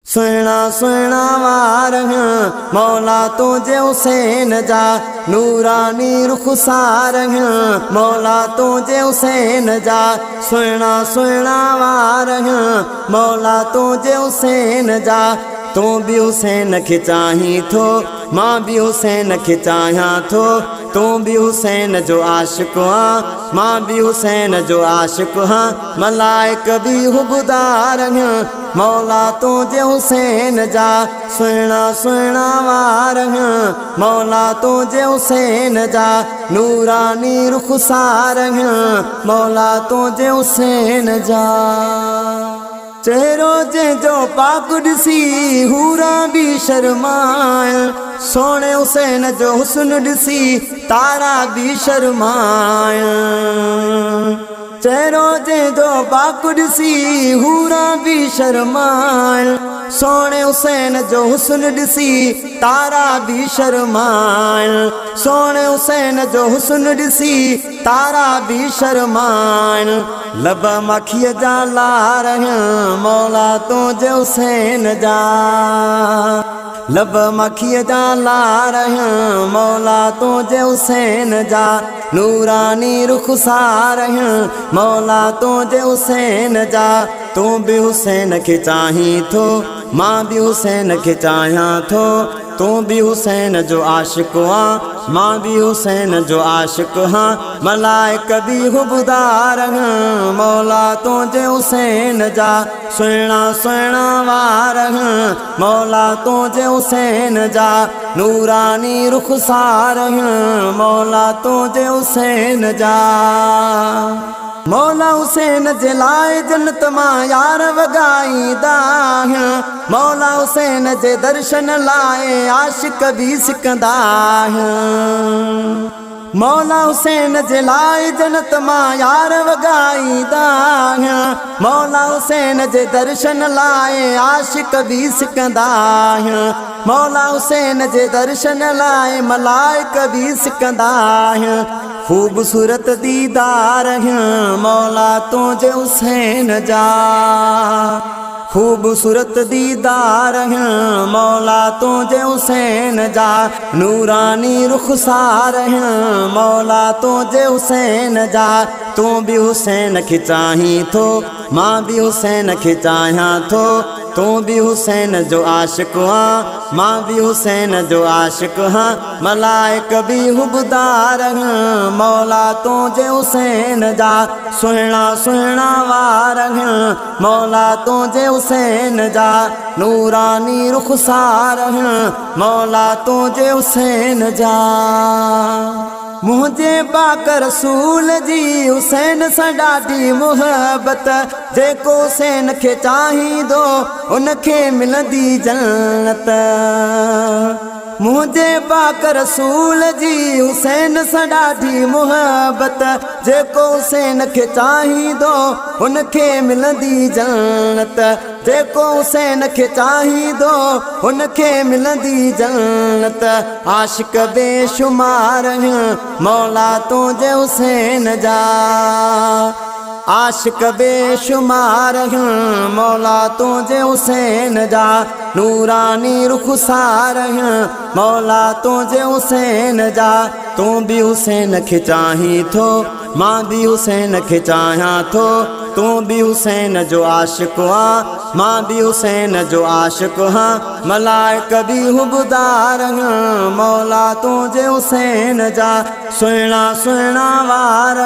सुना सुना वार मौला तुझे हुसैन जा नूरानी रुखसार मौला तुझे हुसैन जा सुना सुना वार मौला तुझे हुसैन जा तू भी हुसैन खे चाहीं थो मां भी हुसैन खे चाहियां थो तू भी हुसैन जो आशिक़ हाँ मां भी हुसैन जो आशिक़ हाँ मलाइक भी हुबदार मौला तुझे हुसैन जा सुना सुना वार मौला तुझे हुसैन जा नूरानी रुखसार मौला तुझे हुसैन जा चेहरो जो पाक ॾिसी हूरा भी शर्माए सोने हुसैन जो हुस्न ॾिसी तारा भी शर्माए चेहरो जो पाक ॾिसी हूरा भी शर्माए सोने हुसैन जो हुस्न ॾिसी तारा भी शर्माए सोने हुसैन जो हुस्न ॾिसी तारा भी शर्माए लब मखिय जा लार मौला तुझे हुसैन जा लब मखिय जा लार मौला तुझे हुसैन जा नूरानी रुखसार मौला तुझे हुसैन जा तू भी हुसैन खे चाहीं थो मां भी हुसैन खे चाहियां थो तू भी हुसैन जो आशिक़ हाँ मां भी हुसैन जो आशिक़ हाँ मलाइक भी हुबदार मौला तुझे हुसैन जा सुना सुना वार मौला तुझे हुसैन जा नूरानी रुखसार मौला तुझे हुसैन जा मौला हुसैन जे लाए जन्नत मां यार वगाईंदा मौला हुसैन जे दर्शन लाए आशिक़ भी सिकंदा मौला हुसैन जे लाए जन्नत मां यार वगाईंदा मौला हुसैन जे दर्शन लाए आशिक़ भी सिकंदा मौला हुसैन जे दर्शन लाए मलाइक भी सिकंदा खूबसूरत दीदार मौला तुझे हुसैन जा खूबसूरत दीदार मौला तुझे हुसैन जा नूरानी रुखसार मौला तुझे हुसैन जा तू भी हुसैन खे चाहीं थो मां भी हुसैन खे चाहियां थो तू भी हुसैन जो आशिक़ हाँ मां भी हुसैन जो आशिक़ हाँ मलाइक भी हुबदार मौला तुझे हुसैन जा सुना सुना वार मौला तुझे हुसैन जा नूरानी रुखसार मौला तुझे हुसैन जा मुझे पाक रसूल जी हुसैन सां ॾाढी मुहबत जेको हुसैन खे चाहींदो उनखे मिलंदी जन्नत मुझे पाक रसूल जी हुसैन सां ॾाढी मुहबत जेको हुसैन खे चाहींदो उनखे मिलंदी जन्नत जेको हुसैन खे चाहींदो उनखे मिलंदी जन्नत आशिक़ बेशुमार मौला तुझे हुसैन जा आशिक़ बेशुमार मौला तुझे हुसैन जा नूरानी रुखसार मौला तुझे हुसैन जा तू भी हुसैन खे चाहीं थो मां भी हुसैन खे चाहियां थो तू भी हुसैन जो आशिक़ हाँ मां भी हुसैन जो आशिक़ हाँ मलाइक भी हुबदार मौला तुझे हुसैन जा सुना सुना वार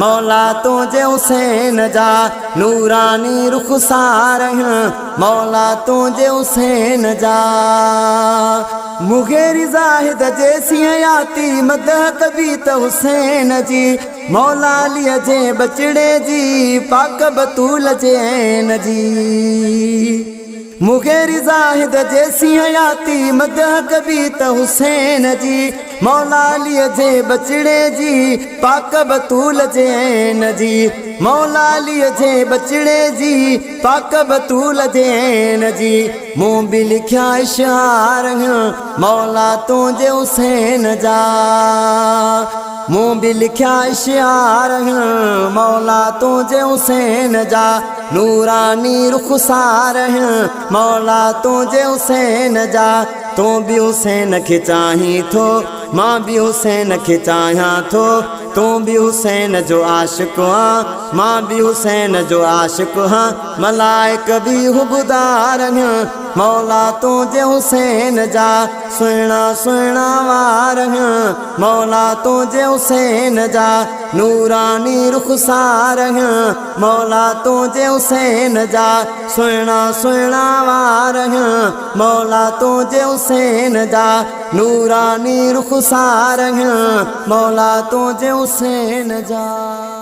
मौला तुझे हुसैन जा नूरानी रुखसार मौला तुझे हुसैन जा मुगेरी जाहिद जैसी हयाती मदह कभी त हुसैन जी मौला अलीअ जे बचड़े जी पाक बतूल जे ऐन जी मुगेरी जाहिद जैसी हयाती मदह कभी त हुसैन जी मौला अलीअ जे बचड़े जी पाक बतूल जे ऐन जी मौला अलीअ जे बचड़े जी पाक बतूल जे ऐन जी मूं भी लिखिया इशार मौला तुझे हुसैन जा मूं भी लिखिया इशियार हैं मौला तुझे हुसैन जा नूरानी रुखसार हैं मौला तुझे हुसैन जा तू भी हुसैन खे चाहीं थो मां भी हुसैन खे चाहियां थो तू भी हुसैन जो आशिक़ हाँ मां भी हुसैन जो आशिक़ हाँ मलाइक भी हुबदार हैं मौला तुझे हुसैन जा सुहिणा सुहिणा वार हैं मौला तुझे हुसैन जा नूरानी रुखसार हैं मौला तुझे हुसैन जा सुहिणा सुहिणा वार हैं मौला तुझे हुसैन जा नूरानी रुखसार हैं मौला तुझे हुसैन जा।